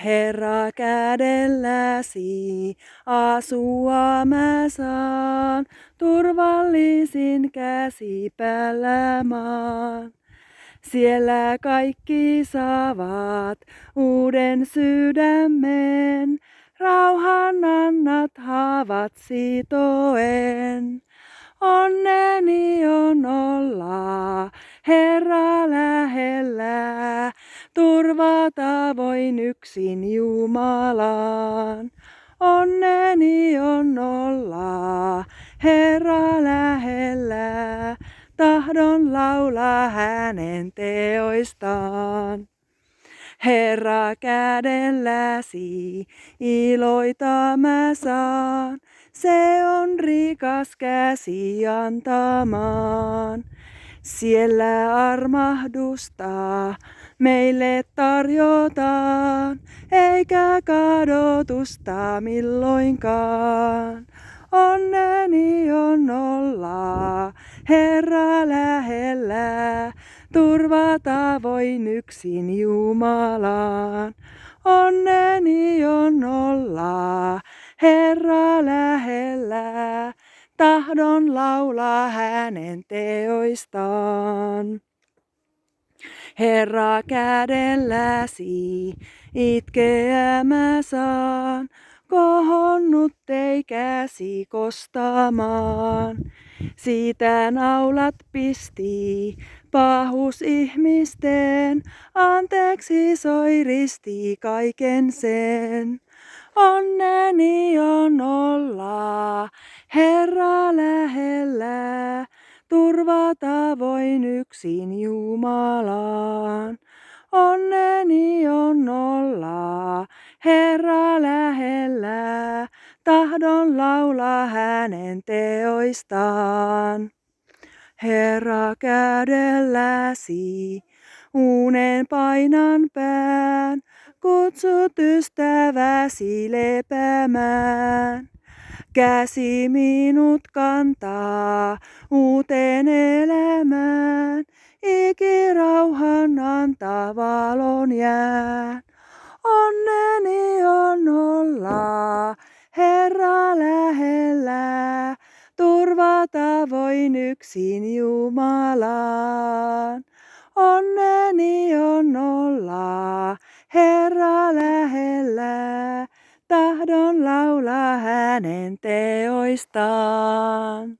Herra kädelläsi asua mä saan, turvallisin käsipäällä maan. Siellä kaikki saavat uuden sydämen, rauhan annat haavat sitoen. Onneni on olla Herra lähellä, turvata voin yksin Jumalaan. Onneni on olla Herra lähellä, tahdon laulaa hänen teoistaan. Herra kädelläsi iloita mä saan, se on rikas käsi antamaan. Siellä armahdusta meille tarjotaan, eikä kadotusta milloinkaan. Onneni on olla Herra lähellä, turvata voin yksin Jumalaan. Onneni on olla Herra lähellä, tahdon laulaa hänen teoistaan. Herra kädelläsi itkeä mä saan, kohonnut ei käsi kostamaan. Siitä naulat pisti pahus ihmisten, anteeksi soi risti kaiken sen. Onneni on olla Herra lähellä, turvata voin yksin Jumalaan. Onneni on olla Herra lähellä, tahdon laulaa hänen teoistaan. Herra kädelläsi unen painan pään, kutsut ystäväsi lepäämään. Käsi minut kantaa uuteen elämään, ikirauhan antaa valon jään. Onneni on olla Herra lähellä, turvata voin yksin Jumalaan. Onneni on olla Herra lähellä, tahdon laulaa hänen teoistaan.